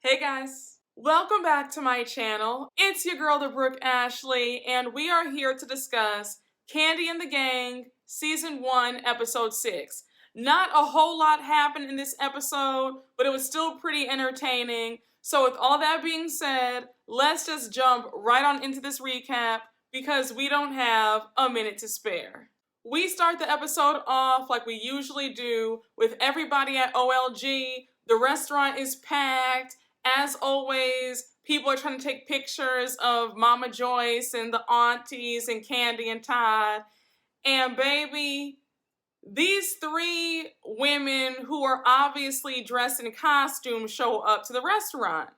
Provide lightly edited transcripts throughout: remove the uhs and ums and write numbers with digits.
Hey guys, welcome back to my channel. It's your girl, the Brooke Ashley, and we are here to discuss Kandi and the Gang, Season 1, Episode 6. Not a whole lot happened in this episode, but it was still pretty entertaining. So with all that being said, let's just jump right on into this recap because we don't have a minute to spare. We start the episode off like we usually do with everybody at OLG. The restaurant is packed. As always, people are trying to take pictures of Mama Joyce and the aunties and Kandi and Todd. And baby, these three women who are obviously dressed in costumes show up to the restaurant.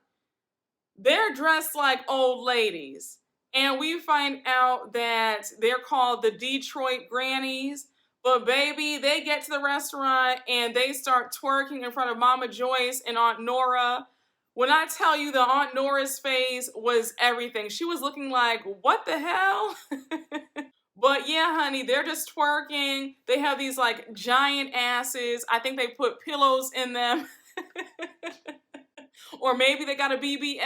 They're dressed like old ladies. And we find out that they're called the Detroit Grannies. But baby, they get to the restaurant and they start twerking in front of Mama Joyce and Aunt Nora. When I tell you the Aunt Nora's face was everything. She was looking like, what the hell? But yeah, honey, they're just twerking. They have these like giant asses. I think they put pillows in them. Or maybe they got a BBL.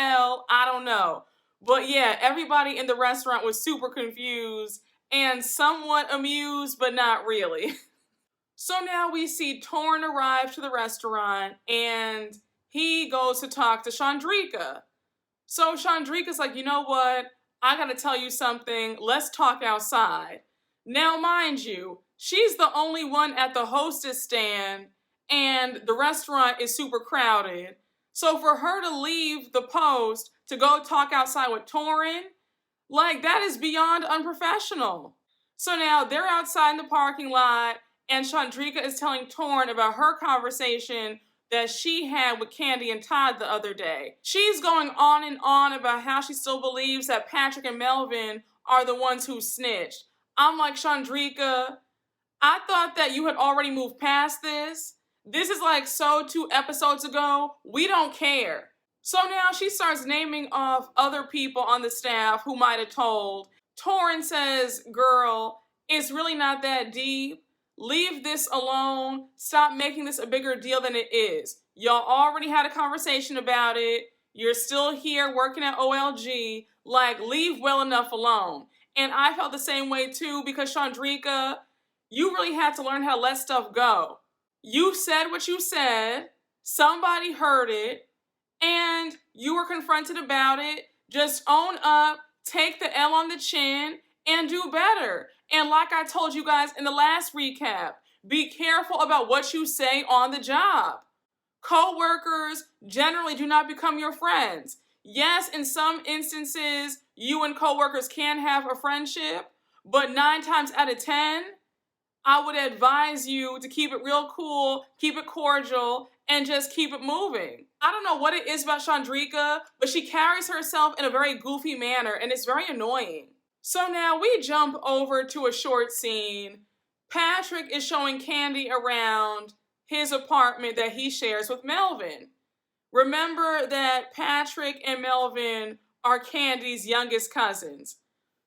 I don't know. But yeah, everybody in the restaurant was super confused and somewhat amused, but not really. So now we see Torn arrive to the restaurant and he goes to talk to Chandrika. So Chandrika's like, you know what? I gotta tell you something. Let's talk outside. Now, mind you, she's the only one at the hostess stand and the restaurant is super crowded. So for her to leave the post to go talk outside with Torrin, like that is beyond unprofessional. So now they're outside in the parking lot and Chandrika is telling Torn about her conversation that she had with Kandi and Todd the other day. She's going on and on about how she still believes that Patrick and Melvin are the ones who snitched. I'm like, Chandrika, I thought that you had already moved past this. This is like so 2 episodes ago. We don't care. So now she starts naming off other people on the staff who might have told. Torrin says, girl, it's really not that deep. Leave this alone. Stop making this a bigger deal than it is. Y'all already had a conversation about it. You're still here working at OLG. Like, leave well enough alone. And I felt the same way too because Chandrika, you really had to learn how to let stuff go. You said what you said. Somebody heard it. And you were confronted about it. Just own up, take the L on the chin, and do better. And like I told you guys in the last recap, be careful about what you say on the job. Co-workers generally do not become your friends. Yes, in some instances, you and co-workers can have a friendship, but 9 times out of 10, I would advise you to keep it real cool, keep it cordial, and just keep it moving. I don't know what it is about Chandrika, but she carries herself in a very goofy manner, and it's very annoying. So now we jump over to a short scene. Patrick is showing Kandi around his apartment that he shares with Melvin. Remember that Patrick and Melvin are Kandi's youngest cousins.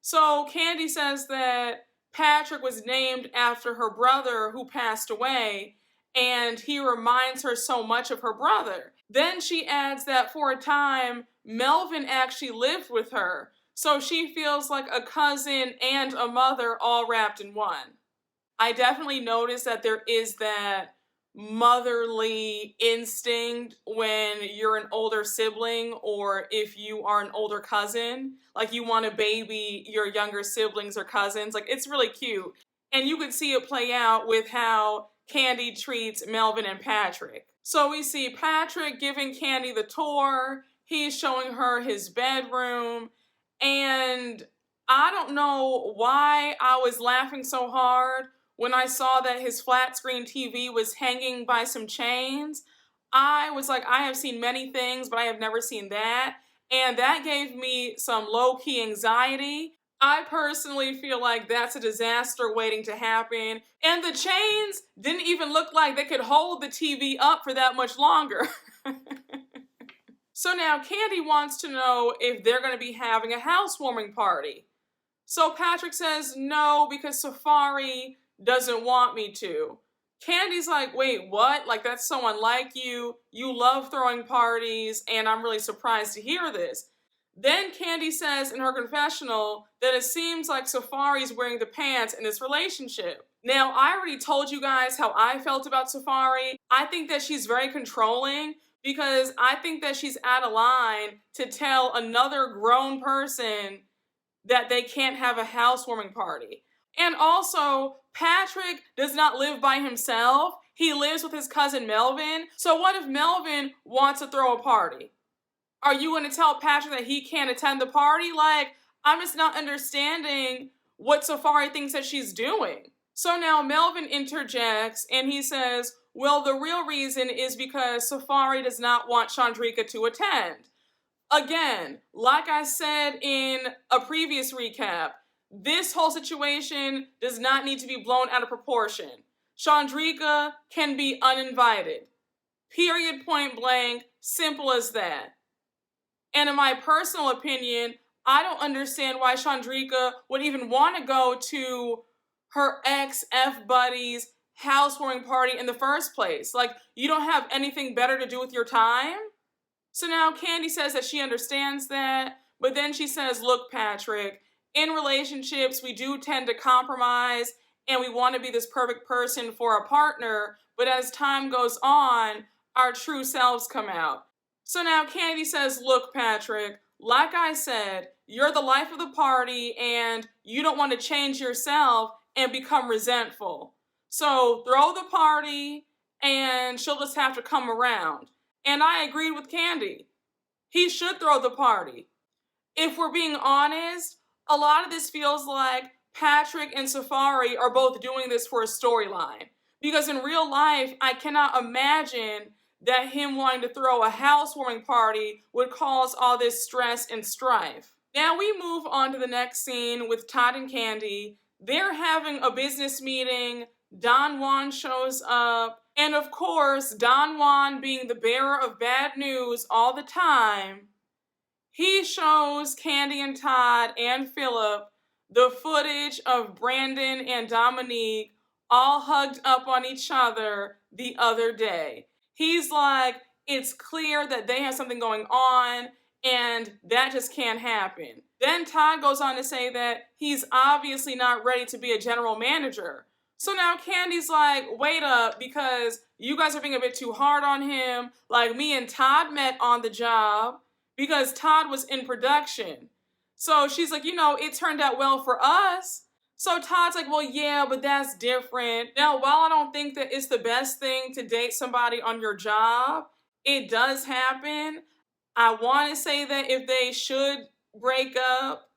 So Kandi says that Patrick was named after her brother who passed away, and he reminds her so much of her brother. Then she adds that for a time, Melvin actually lived with her, so she feels like a cousin and a mother all wrapped in one. I definitely noticed that there is that motherly instinct when you're an older sibling or if you are an older cousin. Like you want to baby your younger siblings or cousins. Like it's really cute. And you could see it play out with how Kandi treats Melvin and Patrick. So we see Patrick giving Kandi the tour. He's showing her his bedroom. And I don't know why I was laughing so hard when I saw that his flat screen TV was hanging by some chains. I was like, I have seen many things, but I have never seen that. And that gave me some low-key anxiety. I personally feel like that's a disaster waiting to happen. And the chains didn't even look like they could hold the TV up for that much longer. So now Kandi wants to know if they're going to be having a housewarming party. So Patrick says no because Safari doesn't want me to. Kandi's like, wait, what? Like, that's so unlike you. You love throwing parties, and I'm really surprised to hear this. Then Kandi says in her confessional that it seems like Safari's wearing the pants in this relationship. Now, I already told you guys how I felt about Safari. I think that she's very controlling because I think that she's out of line to tell another grown person that they can't have a housewarming party. And also, Patrick does not live by himself. He lives with his cousin Melvin. So what if Melvin wants to throw a party? Are you going to tell Patrick that he can't attend the party? Like, I'm just not understanding what Safari thinks that she's doing. So now Melvin interjects and he says, well, the real reason is because Safari does not want Chandrika to attend. Again, like I said in a previous recap, this whole situation does not need to be blown out of proportion. Chandrika can be uninvited. Period, point blank, simple as that. And in my personal opinion, I don't understand why Chandrika would even want to go to her ex-F-buddy's housewarming party in the first place. Like, you don't have anything better to do with your time? So now Kandi says that she understands that, but then she says, look, Patrick, in relationships, we do tend to compromise and we want to be this perfect person for a partner, but as time goes on, our true selves come out. So now Kandi says, look, Patrick, like I said, you're the life of the party and you don't want to change yourself and become resentful. So throw the party and she'll just have to come around. And I agreed with Kandi. He should throw the party. If we're being honest, a lot of this feels like Patrick and Safari are both doing this for a storyline. Because in real life, I cannot imagine that him wanting to throw a housewarming party would cause all this stress and strife. Now we move on to the next scene with Todd and Kandi. They're having a business meeting. Don Juan shows up. And of course, Don Juan, being the bearer of bad news all the time, he shows Kandi and Todd and Philip the footage of Brandon and Dominique all hugged up on each other the other day. He's like, it's clear that they have something going on and that just can't happen. Then Todd goes on to say that he's obviously not ready to be a general manager. So now Kandi's like, wait up, because you guys are being a bit too hard on him. Like, me and Todd met on the job because Todd was in production. So she's like, it turned out well for us. So Todd's like, well, yeah, but that's different. Now, while I don't think that it's the best thing to date somebody on your job, it does happen. I want to say that if they should break up,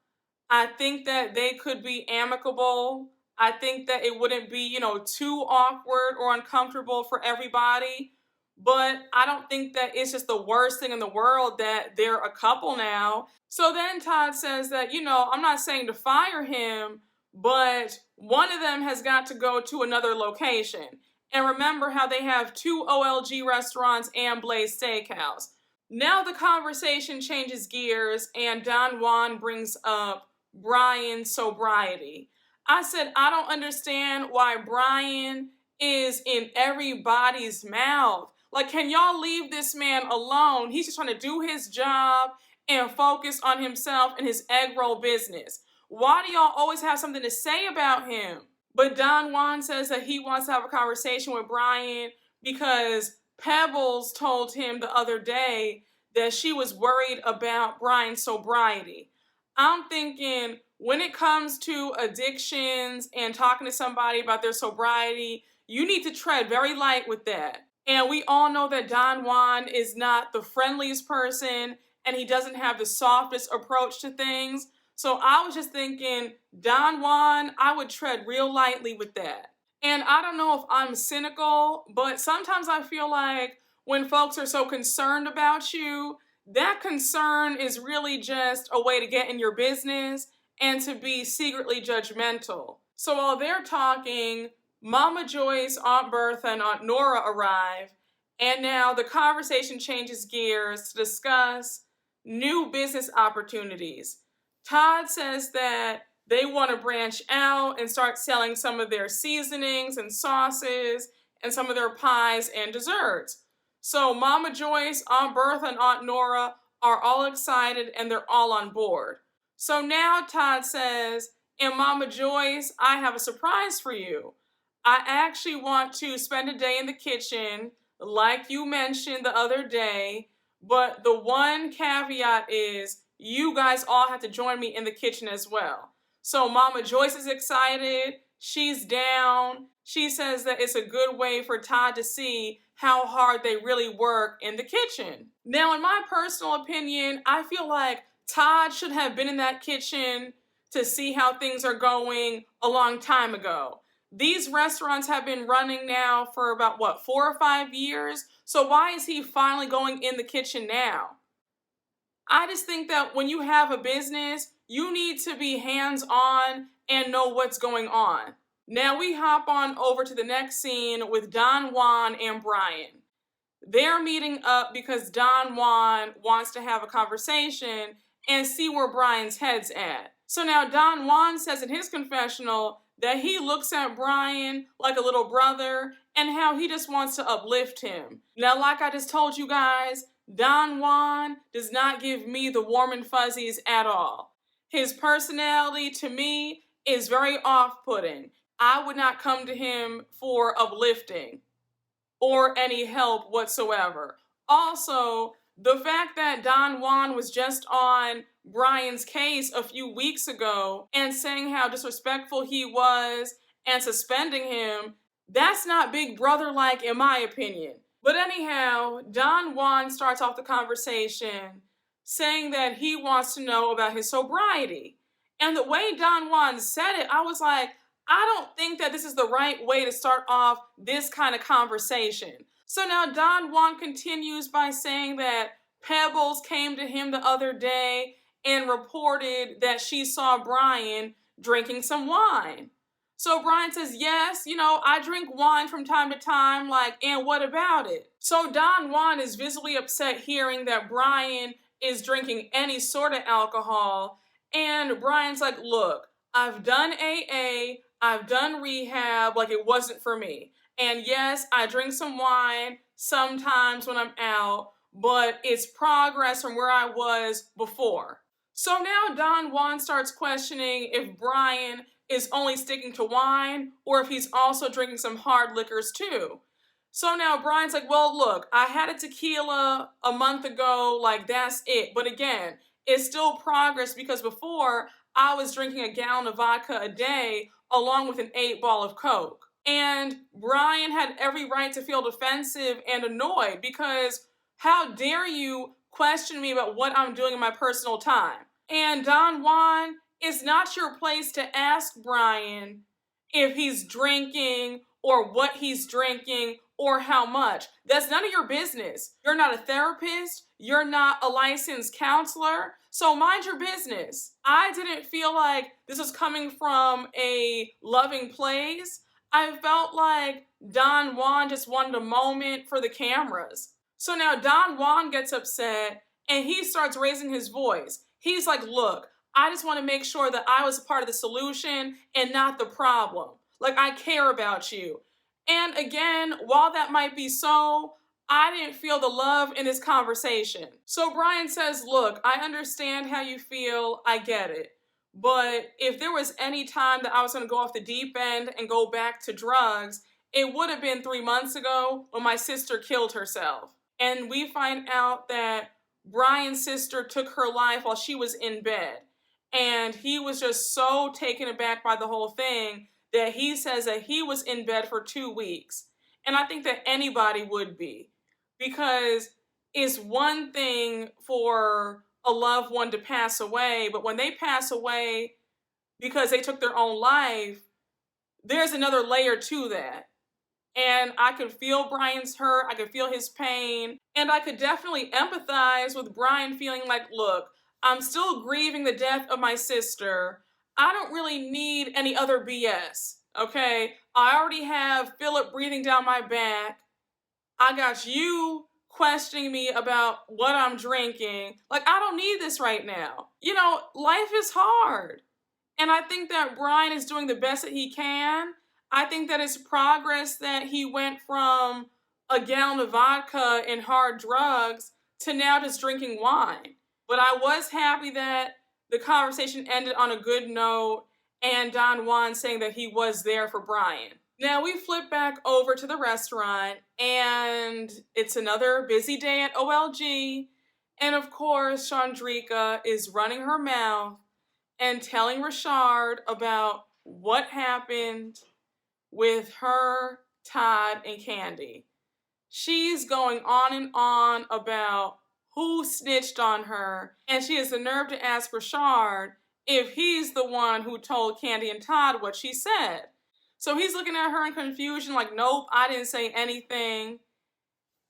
I think that they could be amicable. I think that it wouldn't be, too awkward or uncomfortable for everybody. But I don't think that it's just the worst thing in the world that they're a couple now. So then Todd says that, I'm not saying to fire him, but one of them has got to go to another location. And remember how they have 2 OLG restaurants and Blaze Steakhouse. Now the conversation changes gears and Don Juan brings up Brian's sobriety. I said, I don't understand why Brian is in everybody's mouth. Like, can y'all leave this man alone? He's just trying to do his job and focus on himself and his egg roll business. Why do y'all always have something to say about him? But Don Juan says that he wants to have a conversation with Brian because Pebbles told him the other day that she was worried about Brian's sobriety. I'm thinking, when it comes to addictions and talking to somebody about their sobriety, you need to tread very light with that. And we all know that Don Juan is not the friendliest person and he doesn't have the softest approach to things. So I was just thinking, Don Juan, I would tread real lightly with that. And I don't know if I'm cynical, but sometimes I feel like when folks are so concerned about you, that concern is really just a way to get in your business and to be secretly judgmental. So while they're talking, Mama Joyce, Aunt Bertha, and Aunt Nora arrive, and now the conversation changes gears to discuss new business opportunities. Todd says that they want to branch out and start selling some of their seasonings and sauces and some of their pies and desserts. So Mama Joyce, Aunt Bertha, and Aunt Nora are all excited and they're all on board. So now Todd says, and Mama Joyce, I have a surprise for you. I actually want to spend a day in the kitchen, like you mentioned the other day, but the one caveat is you guys all have to join me in the kitchen as well. So Mama Joyce is excited. She's down. She says that it's a good way for Todd to see how hard they really work in the kitchen. Now, in my personal opinion, I feel like Todd should have been in that kitchen to see how things are going a long time ago. These restaurants have been running now for about, 4 or 5 years? So why is he finally going in the kitchen now? I just think that when you have a business, you need to be hands-on and know what's going on. Now we hop on over to the next scene with Don Juan and Brian. They're meeting up because Don Juan wants to have a conversation and see where Brian's head's at. So now Don Juan says in his confessional that he looks at Brian like a little brother and how he just wants to uplift him. Now, like I just told you guys, Don Juan does not give me the warm and fuzzies at all. His personality to me is very off-putting. I would not come to him for uplifting or any help whatsoever. Also, the fact that Don Juan was just on Brian's case a few weeks ago and saying how disrespectful he was and suspending him, that's not Big Brother-like in my opinion. But anyhow, Don Juan starts off the conversation saying that he wants to know about his sobriety. And the way Don Juan said it, I was like, I don't think that this is the right way to start off this kind of conversation. So now Don Juan continues by saying that Pebbles came to him the other day and reported that she saw Brian drinking some wine. So Brian says, yes, I drink wine from time to time, and what about it? So Don Juan is visibly upset hearing that Brian is drinking any sort of alcohol, and Brian's like, look, I've done AA, I've done rehab, it wasn't for me. And yes, I drink some wine sometimes when I'm out, but it's progress from where I was before. So now Don Juan starts questioning if Brian is only sticking to wine or if he's also drinking some hard liquors too. So now Brian's like, well, look, I had a tequila a month ago, that's it. But again, it's still progress because before I was drinking a gallon of vodka a day along with an 8-ball of Coke. And Brian had every right to feel defensive and annoyed because how dare you question me about what I'm doing in my personal time? And Don Juan, it's not your place to ask Brian if he's drinking or what he's drinking or how much. That's none of your business. You're not a therapist. You're not a licensed counselor. So mind your business. I didn't feel like this was coming from a loving place. I felt like Don Juan just wanted a moment for the cameras. So now Don Juan gets upset and he starts raising his voice. He's like, look, I just want to make sure that I was a part of the solution and not the problem. I care about you. And again, while that might be so, I didn't feel the love in this conversation. So Brian says, look, I understand how you feel. I get it. But if there was any time that I was going to go off the deep end and go back to drugs, it would have been 3 months ago when my sister killed herself. And we find out that Brian's sister took her life while she was in bed. And he was just so taken aback by the whole thing that he says that he was in bed for 2 weeks. And I think that anybody would be. Because it's one thing for a loved one to pass away, but when they pass away because they took their own life, there's another layer to that. And I could feel Brian's hurt, I could feel his pain, and I could definitely empathize with Brian feeling like, look, I'm still grieving the death of my sister. I don't really need any other BS, okay? I already have Philip breathing down my back. I got you questioning me about what I'm drinking. I don't need this right now. Life is hard. And I think that Brian is doing the best that he can. I think that it's progress that he went from a gallon of vodka and hard drugs to now just drinking wine. But I was happy that the conversation ended on a good note and Don Juan saying that he was there for Brian. Now we flip back over to the restaurant and it's another busy day at OLG. And of course, Chandrika is running her mouth and telling Richard about what happened with her, Todd, and Kandi. She's going on and on about who snitched on her, and she has the nerve to ask Richard if he's the one who told Kandi and Todd what she said. So he's looking at her in confusion like, nope, I didn't say anything.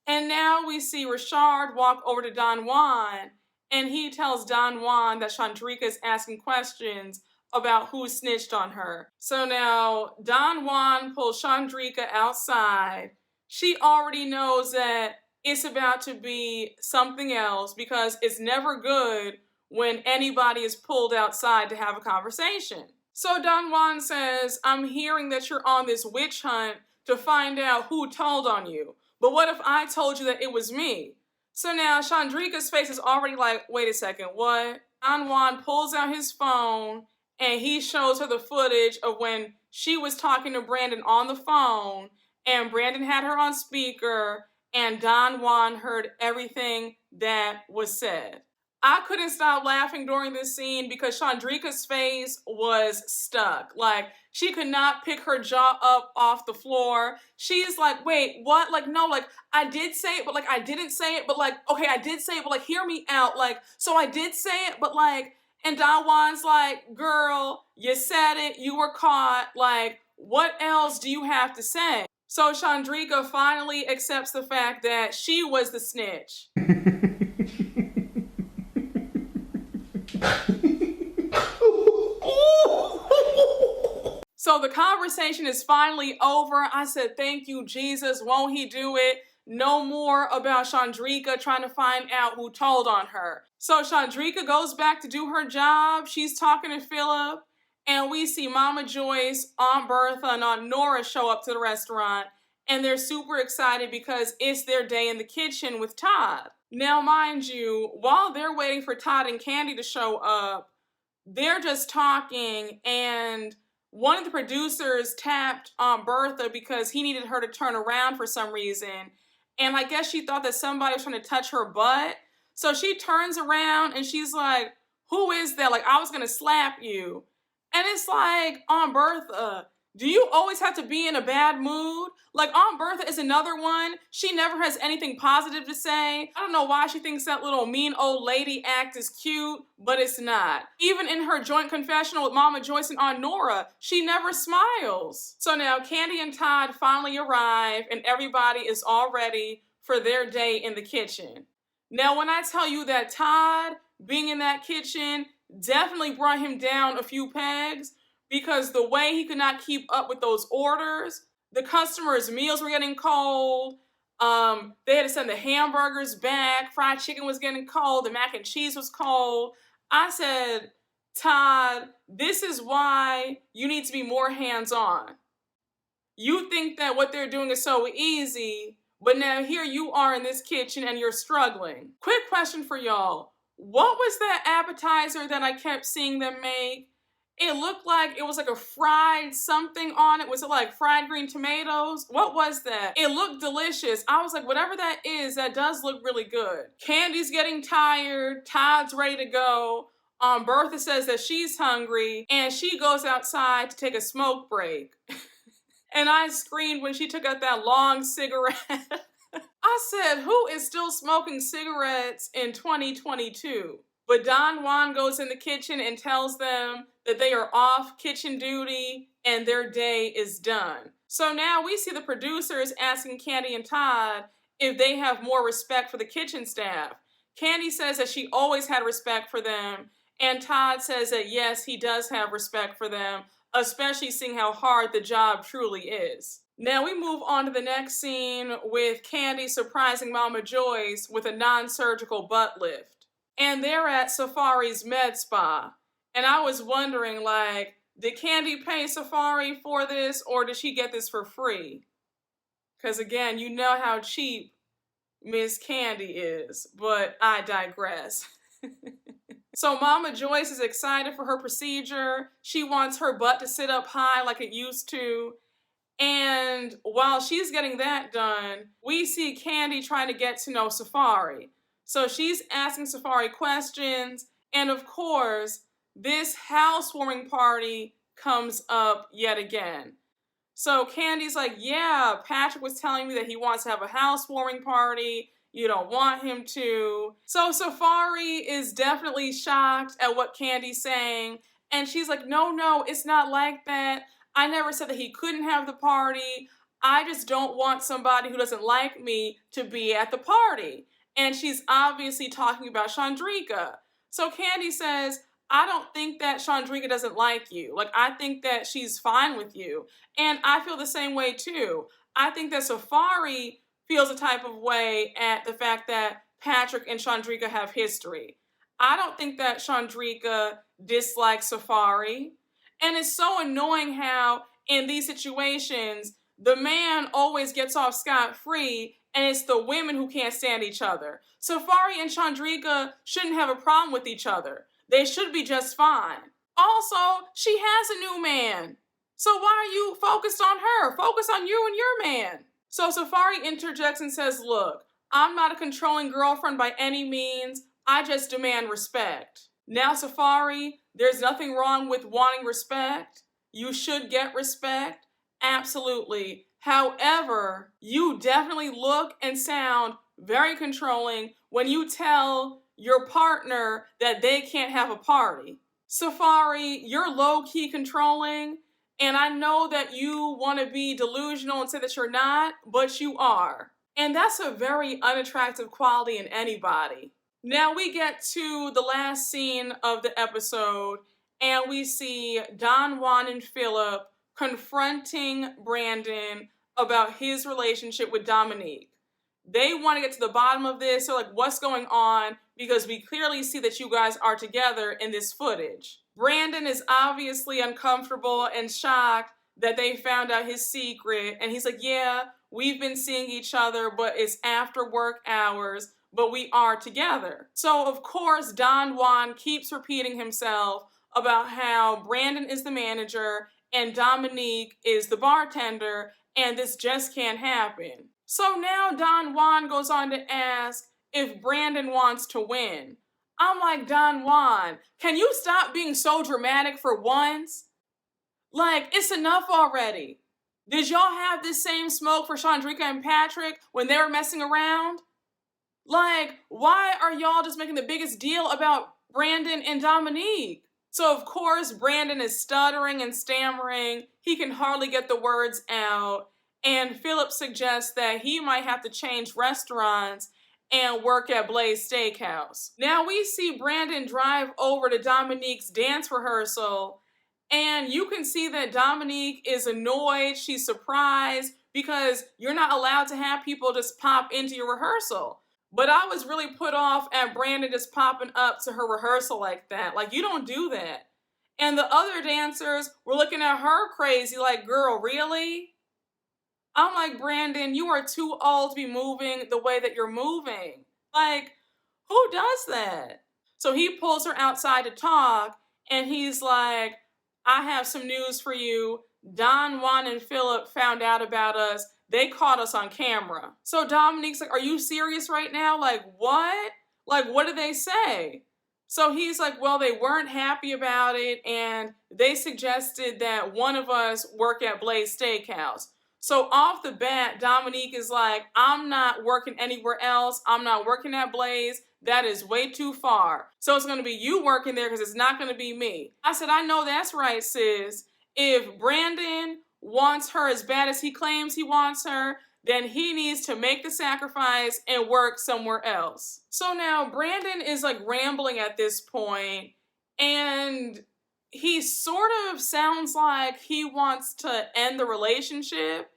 And now we see Richard walk over to Don Juan, and he tells Don Juan that Chandrika is asking questions about who snitched on her. So now Don Juan pulls Chandrika outside. She already knows that it's about to be something else because it's never good when anybody is pulled outside to have a conversation. So Don Juan says, I'm hearing that you're on this witch hunt to find out who told on you. But what if I told you that it was me? So now Chandrika's face is already like, wait a second, what? Don Juan pulls out his phone and he shows her the footage of when she was talking to Brandon on the phone and Brandon had her on speaker and Don Juan heard everything that was said. I couldn't stop laughing during this scene because Chandrika's face was stuck. Like, she could not pick her jaw up off the floor. She's like, wait, what? Like, no, like, I did say it, but like, I didn't say it, but like, okay, I did say it, but like, hear me out. Like, so I did say it, but like, and Don Juan's like, girl, you said it, you were caught. Like, what else do you have to say? So Chandrika finally accepts the fact that she was the snitch. So the conversation is finally over. I said, thank you, Jesus. Won't he do it? No more about Chandrika trying to find out who told on her. So Chandrika goes back to do her job. She's talking to Philip. And we see Mama Joyce, Aunt Bertha, and Aunt Nora show up to the restaurant. And they're super excited because it's their day in the kitchen with Todd. Now, mind you, while they're waiting for Todd and Kandi to show up, they're just talking, and one of the producers tapped Aunt Bertha because he needed her to turn around for some reason. And I guess she thought that somebody was trying to touch her butt. So she turns around and she's like, who is that? Like, I was going to slap you. And it's like, Aunt Bertha, do you always have to be in a bad mood? Like, Aunt Bertha is another one. She never has anything positive to say. I don't know why she thinks that little mean old lady act is cute, but it's not. Even in her joint confessional with Mama Joyce and Aunt Nora, she never smiles. So now Kandi and Todd finally arrive and everybody is all ready for their day in the kitchen. Now, when I tell you that Todd being in that kitchen definitely brought him down a few pegs, because the way he could not keep up with those orders, the customers' meals were getting cold. They had to send the hamburgers back. Fried chicken was getting cold. The mac and cheese was cold. I said, Todd, this is why you need to be more hands-on. You think that what they're doing is so easy, but now here you are in this kitchen and you're struggling. Quick question for y'all. What was that appetizer that I kept seeing them make? It looked like it was like a fried something on it. Was it like fried green tomatoes? What was that? It looked delicious. I was like, whatever that is, that does look really good. Kandi's getting tired. Todd's ready to go. Bertha says that she's hungry and she goes outside to take a smoke break. And I screamed when she took out that long cigarette. I said, who is still smoking cigarettes in 2022? But Don Juan goes in the kitchen and tells them that they are off kitchen duty and their day is done. So now we see the producers asking Kandi and Todd if they have more respect for the kitchen staff. Kandi says that she always had respect for them, and Todd says that yes, he does have respect for them, especially seeing how hard the job truly is. Now we move on to the next scene with Kandi surprising Mama Joyce with a non-surgical butt lift. And they're at Safari's med spa. And I was wondering, like, did Kandi pay Safari for this, or did she get this for free? Because again, you know how cheap Miss Kandi is, but I digress. So Mama Joyce is excited for her procedure. She wants her butt to sit up high like it used to. And while she's getting that done, we see Kandi trying to get to know Safari. So she's asking Safari questions. And of course, this housewarming party comes up yet again. So Candy's like, yeah, Patrick was telling me that he wants to have a housewarming party. You don't want him to. So Safari is definitely shocked at what Candy's saying. And she's like, no, it's not like that. I never said that he couldn't have the party. I just don't want somebody who doesn't like me to be at the party. And she's obviously talking about Chandrika. So Kandi says, I don't think that Chandrika doesn't like you. Like, I think that she's fine with you. And I feel the same way too. I think that Safari feels a type of way at the fact that Patrick and Chandrika have history. I don't think that Chandrika dislikes Safari. And it's so annoying how in these situations, the man always gets off scot-free and it's the women who can't stand each other. Safari and Chandrika shouldn't have a problem with each other. They should be just fine. Also, she has a new man. So why are you focused on her? Focus on you and your man. So Safari interjects and says, look, I'm not a controlling girlfriend by any means. I just demand respect. Now, Safari, there's nothing wrong with wanting respect. You should get respect. Absolutely. However, you definitely look and sound very controlling when you tell your partner that they can't have a party. Safari, you're low-key controlling, and I know that you want to be delusional and say that you're not, but you are. And that's a very unattractive quality in anybody. Now we get to the last scene of the episode, and we see Don, Juan, and Philip confronting Brandon about his relationship with Dominique. They want to get to the bottom of this. They're like, what's going on? Because we clearly see that you guys are together in this footage. Brandon is obviously uncomfortable and shocked that they found out his secret. And he's like, yeah, we've been seeing each other, but it's after work hours, but we are together. So, of course, Don Juan keeps repeating himself about how Brandon is the manager and Dominique is the bartender, and this just can't happen. So now Don Juan goes on to ask if Brandon wants to win. I'm like, Don Juan, can you stop being so dramatic for once? Like, it's enough already. Did y'all have this same smoke for Chandrika and Patrick when they were messing around? Like, why are y'all just making the biggest deal about Brandon and Dominique? So, of course, Brandon is stuttering and stammering. He can hardly get the words out. And Philip suggests that he might have to change restaurants and work at Blaze Steakhouse. Now we see Brandon drive over to Dominique's dance rehearsal, and you can see that Dominique is annoyed, she's surprised, because you're not allowed to have people just pop into your rehearsal. But I was really put off at Brandon just popping up to her rehearsal like that. Like, you don't do that. And the other dancers were looking at her crazy, like, girl, really? I'm like, Brandon, you are too old to be moving the way that you're moving. Like, who does that? So he pulls her outside to talk, and he's like, I have some news for you. Don, Juan, and Philip found out about us. They caught us on camera. So Dominique's like, are you serious right now? Like, what? Like, what did they say? So he's like, well, they weren't happy about it, and they suggested that one of us work at Blaze Steakhouse. So off the bat, Dominique is like, I'm not working anywhere else. I'm not working at Blaze. That is way too far. So it's going to be you working there because it's not going to be me. I said, I know that's right, sis. If Brandon wants her as bad as he claims he wants her, then he needs to make the sacrifice and work somewhere else. So now Brandon is like rambling at this point, and he sort of sounds like he wants to end the relationship.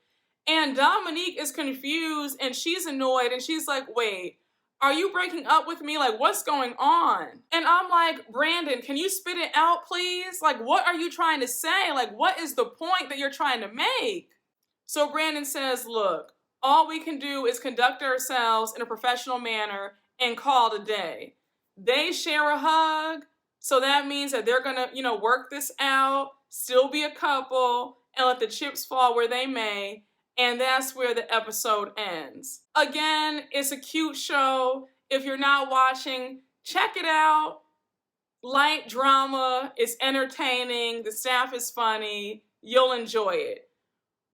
And Dominique is confused and she's annoyed and she's like, wait, Are you breaking up with me? Like, what's going on? And I'm like, Brandon, can you spit it out, please? Like, what are you trying to say? Like, what is the point that you're trying to make? So Brandon says, look, all we can do is conduct ourselves in a professional manner and call it a day. They share a hug, so that means that they're gonna, work this out, still be a couple, and let the chips fall where they may. And that's where the episode ends. Again, it's a cute show. If you're not watching, check it out. Light drama, it's entertaining, the staff is funny, you'll enjoy it.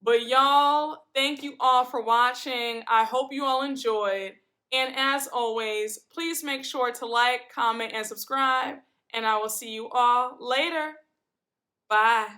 But y'all, thank you all for watching. I hope you all enjoyed. And as always, please make sure to like, comment, and subscribe. And I will see you all later. Bye.